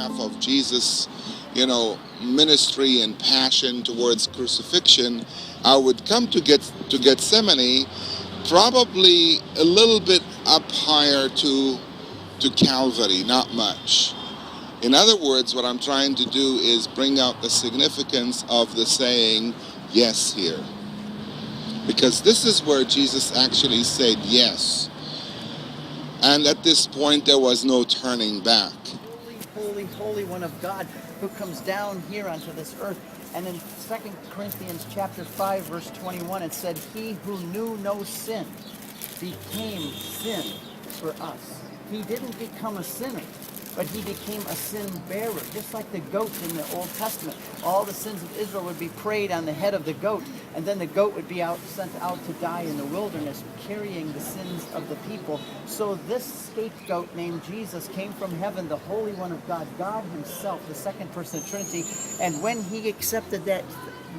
behalf of Jesus, ministry and passion towards crucifixion, I would come to Gethsemane, probably a little bit up higher to Calvary, not much. In other words, what I'm trying to do is bring out the significance of the saying, yes, here. Because this is where Jesus actually said yes. And at this point, there was no turning back. Holy, holy, holy one of God who comes down here onto this earth. And in 2 Corinthians chapter 5, verse 21, it said, he who knew no sin became sin for us. He didn't become a sinner, but he became a sin bearer, just like the goat in the Old Testament. All the sins of Israel would be prayed on the head of the goat, and then the goat would be sent out to die in the wilderness, carrying the sins of the people. So this scapegoat named Jesus came from heaven, the Holy One of God, God himself, the second person of the Trinity. And when he accepted that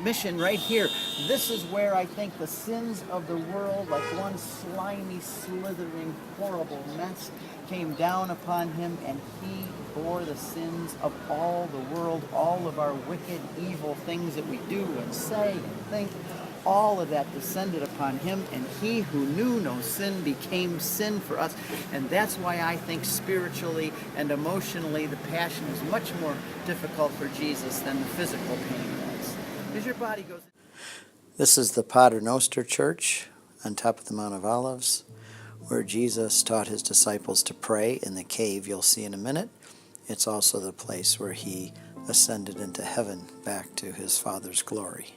mission right here, this is where I think the sins of the world, like one slimy, slithering, horrible mess, came down upon him, and he bore the sins of all the world, all of our wicked, evil things that we do and say and think. All of that descended upon him, and he who knew no sin became sin for us. And that's why I think spiritually and emotionally the passion is much more difficult for Jesus than the physical pain was. Because your body goes... This is the Pater Noster Church on top of the Mount of Olives, where Jesus taught his disciples to pray in the cave you'll see in a minute. It's also the place where he ascended into heaven back to his Father's glory.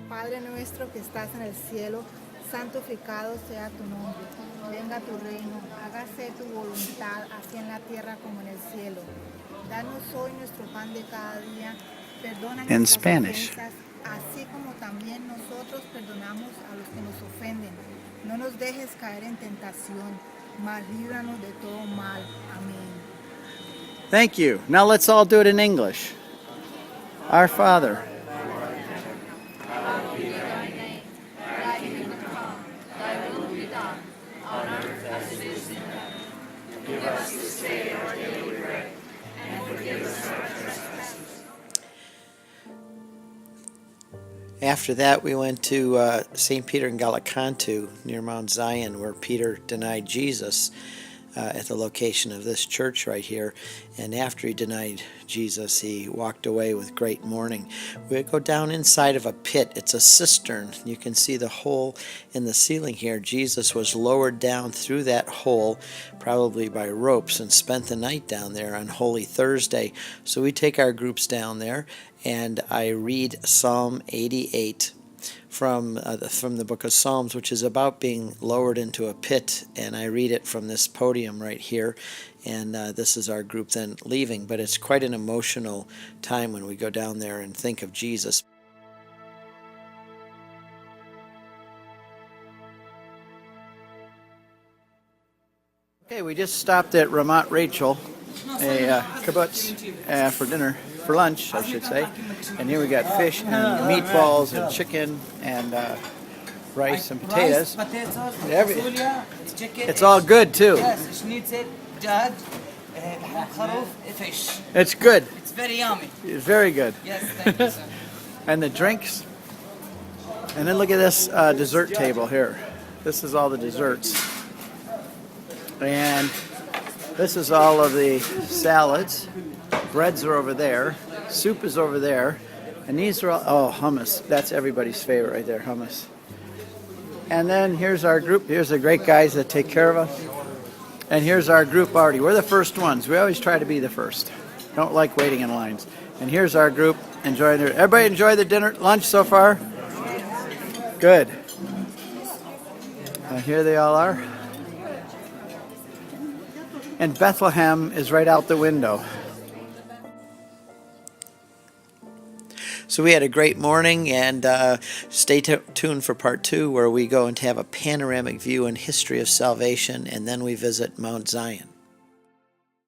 Padre nuestro que estás en el cielo, santificado sea tu nombre. Venga tu reino, hágase tu voluntad, así en la tierra como en el cielo. Danos hoy nuestro pan de cada día. Perdona nuestras ofensas, así como también nosotros perdonamos a los que nos ofenden. No nos dejes caer en tentación, mas líbranos de todo mal. Amén. Thank you. Now let's all do it in English. Our Father. Hallowed be thy name. Thy kingdom come. Thy will be done, on earth as it is in heaven. Give us this day our daily bread, and forgive us our trespasses. After that, we went to St. Peter in Gallicantu near Mount Zion, where Peter denied Jesus at the location of this church right here. And after he denied Jesus, he walked away with great mourning. We go down inside of a pit. It's a cistern. You can see the hole in the ceiling here. Jesus was lowered down through that hole, probably by ropes, and spent the night down there on Holy Thursday. So we take our groups down there, and I read Psalm 88 from the book of Psalms, which is about being lowered into a pit, and I read it from this podium right here, and this is our group then leaving. But it's quite an emotional time when we go down there and think of Jesus. Okay, we just stopped at Ramat Rachel, a kibbutz for dinner, for lunch, I should say. And here we got fish and meatballs and chicken and rice and potatoes. It's all good too. Yes, schnitzel, judge, fish. It's good. It's very yummy. It's very good. Yes, thank you, sir. And the drinks. And then look at this dessert table here. This is all the desserts. And this is all of the salads. Breads are over there. Soup is over there. And these are all, hummus. That's everybody's favorite right there, hummus. And then here's our group. Here's the great guys that take care of us. And here's our group already. We're the first ones. We always try to be the first. Don't like waiting in lines. And here's our group enjoying their... Everybody enjoy the dinner, lunch so far? Good. Here they all are. And Bethlehem is right out the window. So we had a great morning, and stay tuned for part 2, where we go and have a panoramic view and history of salvation, and then we visit Mount Zion.